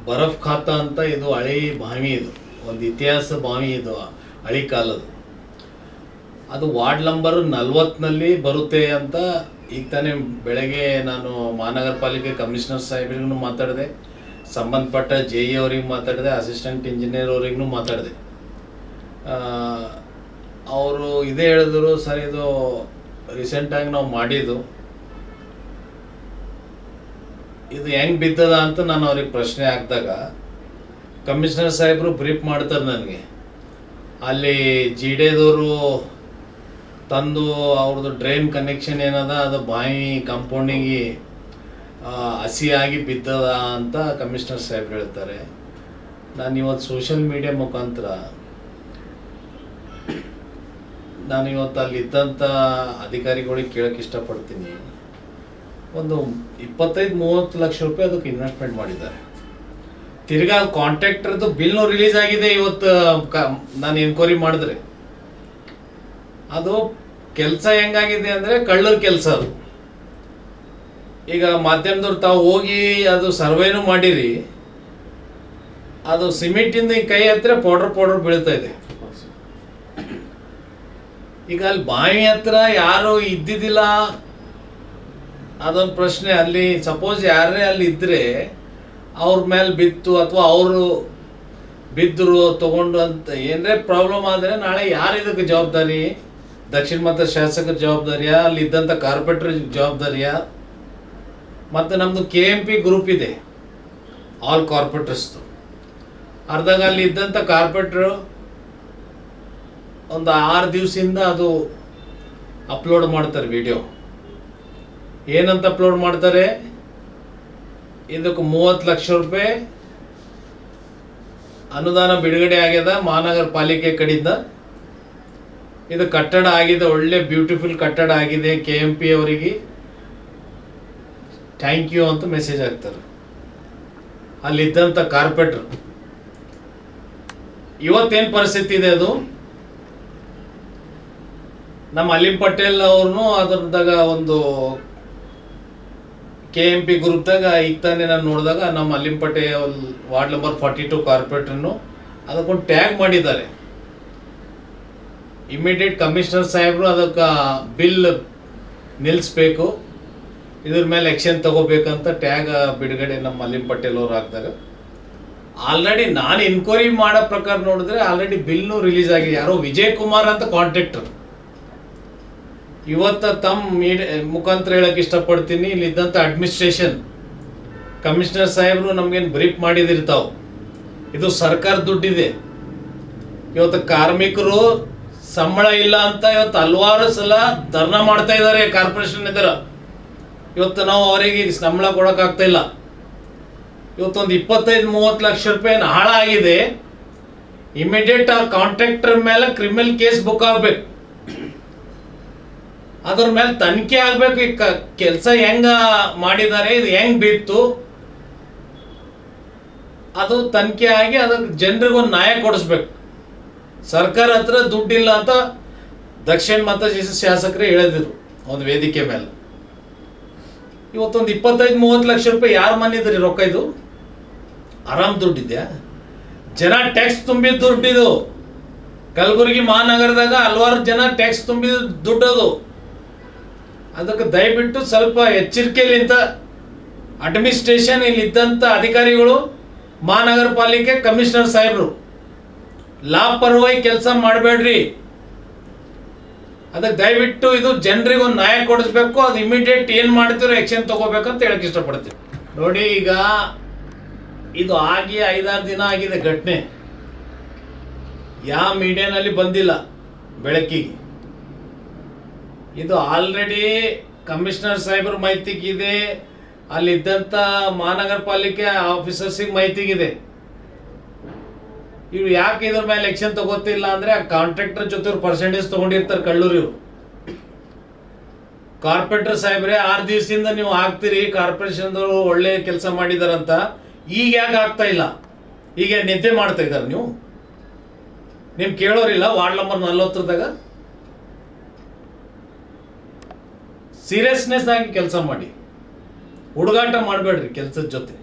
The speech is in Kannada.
ಬರಫ್ ಖಾತ ಅಂತ ಇದು ಹಳಿ ಬಾವಿ, ಇದು ಒಂದು ಇತಿಹಾಸ ಬಾವಿ, ಇದು ಹಳಿ ಕಾಲದ್ದು. ಅದು ವಾರ್ಡ್ ನಂಬರ್ 40ನಲ್ಲಿ ಬರುತ್ತೆ ಅಂತ ಈಗ ತಾನೇ ಬೆಳಗ್ಗೆ ನಾನು ಮಹಾನಗರ ಪಾಲಿಕೆ ಕಮಿಷನರ್ ಸಾಹೇಬ್ರಿಗೂ ಮಾತಾಡಿದೆ, ಸಂಬಂಧಪಟ್ಟ JE ಅವ್ರಿಗೆ ಮಾತಾಡಿದೆ, ಅಸಿಸ್ಟೆಂಟ್ ಇಂಜಿನಿಯರ್ ಅವ್ರಿಗೂ ಮಾತಾಡಿದೆ. ಅವರು ಇದೇ ಹೇಳಿದ್ರು, ಸರ್ ಇದು ರೀಸೆಂಟಾಗಿ ನಾವು ಮಾಡಿದ್ದು, ಇದು ಹೆಂಗೆ ಬಿದ್ದದ ಅಂತ ನಾನು ಅವ್ರಿಗೆ ಪ್ರಶ್ನೆ ಹಾಕಿದಾಗ ಕಮಿಷನರ್ ಸಾಹೇಬರು ಬ್ರೀಫ್ ಮಾಡ್ತಾರೆ ನನಗೆ. ಅಲ್ಲಿ ಜಿಡೆದವರು ತಂದು ಅವ್ರದ್ದು ಡ್ರೈನ್ ಕನೆಕ್ಷನ್ ಏನದ ಅದು ಬಾವಿ ಕಾಂಪೌಂಡಿಗೆ ಹಸಿಯಾಗಿ ಬಿದ್ದದ ಅಂತ ಕಮಿಷನರ್ ಸಾಹೇಬ್ರು ಹೇಳ್ತಾರೆ. ನಾನು ಇವತ್ತು ಸೋಷಿಯಲ್ ಮೀಡಿಯಾ ಮುಖಾಂತರ ನಾನು ಇವತ್ತು ಅಲ್ಲಿದ್ದಂಥ ಅಧಿಕಾರಿಗಳಿಗೆ ಕೇಳೋಕ್ಕೆ ಇಷ್ಟಪಡ್ತೀನಿ. ಒಂದು 25-30 ಲಕ್ಷ ರೂಪಾಯಿ ಅದಕ್ಕೆ ಇನ್ವೆಸ್ಟ್ಮೆಂಟ್ ಮಾಡಿದ್ದಾರೆ. ತಿರ್ಗಾ ಕಾಂಟ್ರಾಕ್ಟರ್ದು ಬಿಲ್ನು ರಿಲೀಸ್ ಆಗಿದೆ ಇವತ್ತು. ನಾನು ಎನ್ಕ್ವೈರಿ ಮಾಡಿದ್ರೆ ಅದು ಕೆಲಸ ಹೆಂಗಾಗಿದೆ ಅಂದರೆ ಕಳ್ಳರ ಕೆಲಸ ಅದು. ಈಗ ಮಾಧ್ಯಮದವ್ರು ತಾವು ಹೋಗಿ ಅದು ಸರ್ವೇನು ಮಾಡಿರಿ, ಅದು ಸಿಮೆಂಟಿಂದ ಕೈ ಹತ್ರ ಪೌಡರ್ ಬೀಳ್ತಾ ಇದೆ. ಈಗ ಅಲ್ಲಿ ಬಾವಿ ಹತ್ರ ಯಾರು ಇದ್ದಿದ್ದಿಲ್ಲ, ಅದೊಂದು ಪ್ರಶ್ನೆ. ಅಲ್ಲಿ ಸಪೋಸ್ ಯಾರೇ ಅಲ್ಲಿ ಇದ್ದರೆ ಅವ್ರ ಮೇಲೆ ಬಿತ್ತು ಅಥವಾ ಅವರು ಬಿದ್ದರು ತಗೊಂಡು ಅಂತ ಏನರೇ ಪ್ರಾಬ್ಲಮ್ ಆದರೆ ನಾಳೆ ಯಾರು ಇದಕ್ಕೆ ಜವಾಬ್ದಾರಿ? ದಕ್ಷಿಣ ಮತ ಶಾಸಕರ ಜವಾಬ್ದಾರಿಯಾ, ಅಲ್ಲಿ ಇದ್ದಂಥ ಕಾರ್ಪೊರೇಟರ್ ಜವಾಬ್ದಾರಿಯಾ? ಮತ್ತು ನಮ್ಮದು KMP ಗ್ರೂಪ್ ಇದೆ, ಆಲ್ ಕಾರ್ಪೊರೇಟರ್ಸ್ದು. ಅರ್ಧಾಗ ಅಲ್ಲಿ ಇದ್ದಂಥ ಕಾರ್ಪೊರೇಟ್ರು ಒಂದು 6 ದಿವಸದಿಂದ ಅದು ಅಪ್ಲೋಡ್ ಮಾಡ್ತಾರೆ ವಿಡಿಯೋ. ಏನಂತ ಅಪ್ಲೋಡ್ ಮಾಡ್ತಾರೆ? ಇದಕ್ಕೆ 30 ಲಕ್ಷ ರೂಪಾಯಿ ಅನುದಾನ ಬಿಡುಗಡೆ ಆಗ್ಯದ ಮಹಾನಗರ ಪಾಲಿಕೆ ಕಡೆಯಿಂದ. ಇದು ಕಟ್ಟಡ ಆಗಿದೆ, ಒಳ್ಳೆ ಬ್ಯೂಟಿಫುಲ್ ಕಟ್ಟಡ ಆಗಿದೆ, KMP ಅವರಿಗೆ ಥ್ಯಾಂಕ್ ಯು ಅಂತ ಮೆಸೇಜ್ ಹಾಕ್ತಾರೆ ಅಲ್ಲಿದ್ದಂಥ ಕಾರ್ಪೊರೇಟರ್. ಇವತ್ತೇನು ಪರಿಸ್ಥಿತಿ ಇದೆ ಅದು? ನಮ್ಮ ಅಲಿಂ ಪಟೇಲ್ ಅವ್ರನ್ನೂ ಅದ್ರದಾಗ ಒಂದು KMP ಗ್ರೂಪ್ದಾಗ ಈಗ ತಾನೇ ನಾನು ನೋಡಿದಾಗ ನಮ್ಮ ಅಲಿಂ ಪಟೇಲ್ ವಾರ್ಡ್ ನಂಬರ್ 42 ಕಾರ್ಪೊರೇಟರ್ನು ಅದಕ್ಕೊಂದು ಟ್ಯಾಗ್ ಮಾಡಿದ್ದಾರೆ. ಇಮಿಡಿಯೇಟ್ ಕಮಿಷನರ್ ಸಾಹೇಬರು ಅದಕ್ಕೆ ಬಿಲ್ ನಿಲ್ಲಿಸ್ಬೇಕು, ಇದ್ರ ಮೇಲೆ ಆ್ಯಕ್ಷನ್ ತಗೋಬೇಕಂತ ಟ್ಯಾಗ್ ಬಿಡುಗಡೆ ನಮ್ಮ ಅಲಿಂ ಪಟೇಲ್ ಅವ್ರು ಹಾಕಿದಾಗ ಆಲ್ರೆಡಿ ನಾನು ಎನ್ಕ್ವೈರಿ ಮಾಡೋ ಪ್ರಕಾರ ನೋಡಿದ್ರೆ ಆಲ್ರೆಡಿ ಬಿಲ್ನು ರಿಲೀಸ್ ಆಗಿದೆ. ಯಾರೋ ವಿಜಯ್ ಕುಮಾರ್ ಅಂತ ಕಾಂಟ್ರಾಕ್ಟರ್. ಇವತ್ತು ತಮ್ಮ ಮುಖಾಂತರ ಹೇಳಕ್ಕೆ ಇಷ್ಟಪಡ್ತೀನಿ, ಇಲ್ಲಿದ್ದಂಥ ಅಡ್ಮಿನಿಸ್ಟ್ರೇಷನ್ ಕಮಿಷನರ್ ಸಾಹೇಬರು ನಮಗೇನು ಬ್ರೀಫ್ ಮಾಡಿದಿರ್ತಾವೆ, ಇದು ಸರ್ಕಾರ ದುಡ್ಡಿದೆ. ಇವತ್ತು ಕಾರ್ಮಿಕರು ಸಂಬಳ ಇಲ್ಲ ಅಂತ ಇವತ್ತು ಹಲವಾರು ಸಲ ಧರ್ನಾ ಮಾಡ್ತಾ ಇದ್ದಾರೆ ಕಾರ್ಪೊರೇಷನ್ ಎದುರು. ಇವತ್ತು ನಾವು ಅವರಿಗೆ ಸಂಬಳ ಕೊಡೋಕ್ಕಾಗ್ತಾ ಇಲ್ಲ. ಇವತ್ತೊಂದು 25-30 ಲಕ್ಷ ರೂಪಾಯಿ ಹಾಳಾಗಿದೆ. ಇಮಿಡಿಯೇಟ್ ಆ ಕಾಂಟ್ರಾಕ್ಟರ್ ಮೇಲೆ ಕ್ರಿಮಿನಲ್ ಕೇಸ್ ಬುಕ್ ಆಗಬೇಕು, ಅದ್ರ ಮೇಲೆ ತನಿಖೆ ಆಗಬೇಕು. ಈ ಕೆಲಸ ಹೆಂಗ ಮಾಡಿದ್ದಾರೆ, ಇದು ಹೆಂಗ್ ಬಿತ್ತು, ಅದು ತನಿಖೆ ಆಗಿ ಅದಕ್ಕೆ ಜನರಿಗೊಂದು ನ್ಯಾಯ ಕೊಡಿಸ್ಬೇಕು. ಸರ್ಕಾರ ಹತ್ರ ದುಡ್ಡಿಲ್ಲ ಅಂತ ದಕ್ಷಿಣ ಮತ ಶಾಸಕರೇ ಹೇಳಿದ್ರು ಒಂದು ವೇದಿಕೆ ಮೇಲೆ. ಇವತ್ತೊಂದು 25-30 ಲಕ್ಷ ರೂಪಾಯಿ ಯಾರ ಮನೆದ್ರಿ ರೊಕ್ಕ? ಇದು ಆರಾಮ್ ದುಡ್ಡಿದ್ಯಾ? ಜನ ಟ್ಯಾಕ್ಸ್ ತುಂಬಿದ ದುಡ್ಡಿದು. ಕಲಬುರಗಿ ಮಹಾನಗರದಾಗ ಹಲವಾರು ಜನ ಟ್ಯಾಕ್ಸ್ ತುಂಬಿದ ದುಡ್ಡದು. ಅದಕ್ಕೆ ದಯವಿಟ್ಟು ಸ್ವಲ್ಪ ಎಚ್ಚರಿಕೆಯಲ್ಲಿಂದ ಅಡ್ಮಿನಿಸ್ಟ್ರೇಷನ್, ಇಲ್ಲಿದ್ದಂಥ ಅಧಿಕಾರಿಗಳು, ಮಹಾನಗರ ಪಾಲಿಕೆ ಕಮಿಷನರ್ ಸಾಹೇಬರು ಲಾಪರವಾಹಿ ಕೆಲಸ ಮಾಡಬೇಡ್ರಿ. ಅದಕ್ಕೆ ದಯವಿಟ್ಟು ಇದು ಜನರಿಗೆ ಒಂದು ನ್ಯಾಯ ಕೊಡಿಸ್ಬೇಕು. ಅದು ಇಮಿಡಿಯೇಟ್ ಏನು ಮಾಡ್ತೀರೋ ಆ್ಯಕ್ಷನ್ ತಗೋಬೇಕಂತ ಹೇಳಕ್ಕೆ ಇಷ್ಟಪಡ್ತೀನಿ. ನೋಡಿ, ಈಗ ಇದು ಆಗಿ 5-6 ದಿನ ಆಗಿದೆ ಘಟನೆ. ಯಾವ ಮೀಡಿಯಾನಲ್ಲಿ ಬಂದಿಲ್ಲ ಬೆಳಕಿಗೆ. ಇದು ಆಲ್ರೆಡಿ ಕಮಿಷನರ್ ಸಾಹೇಬ್ರ ಮಾಹಿತಿಗಿದೆ, ಅಲ್ಲಿದ್ದಂಥ ಮಹಾನಗರ ಪಾಲಿಕೆ ಆಫೀಸರ್ಸಿಗೆ ಮಾಹಿತಿಗಿದೆ. ಇವ್ರು ಯಾಕೆ ಇದ್ರ ಮೇಲೆ ಆ್ಯಕ್ಷನ್ ತಗೋತಿಲ್ಲ ಅಂದರೆ ಆ ಕಾಂಟ್ರಾಕ್ಟರ್ ಜೊತೆ ಪರ್ಸೆಂಟೇಜ್ ತೊಗೊಂಡಿರ್ತಾರೆ ಕಳ್ಳರು. ಇವರು ಕಾರ್ಪೊರೇಟರ್ ಸಾಹೇಬ್ರೆ 6 ದಿವಸದಿಂದ ನೀವು ಹಾಕ್ತೀರಿ, ಕಾರ್ಪೊರೇಷನ್ದವರು ಒಳ್ಳೆ ಕೆಲಸ ಮಾಡಿದಾರಂತ, ಈಗ ಯಾಕೆ ಆಗ್ತಾ ಇಲ್ಲ? ಈಗ ನಿದ್ದೆ ಮಾಡ್ತಾ ಇದ್ದಾರೆ ನೀವು? ನಿಮ್ಗೆ ಕೇಳೋರಿಲ್ಲ ವಾರ್ಡ್ ನಂಬರ್ 40ದಾಗ? ಸೀರಿಯಸ್ನೆಸ್ ಆಗಿ ಕೆಲಸ ಮಾಡಿ, ಹುಡುಗಾಟ ಮಾಡಬೇಡ್ರಿ ಕೆಲಸದ ಜೊತೆ.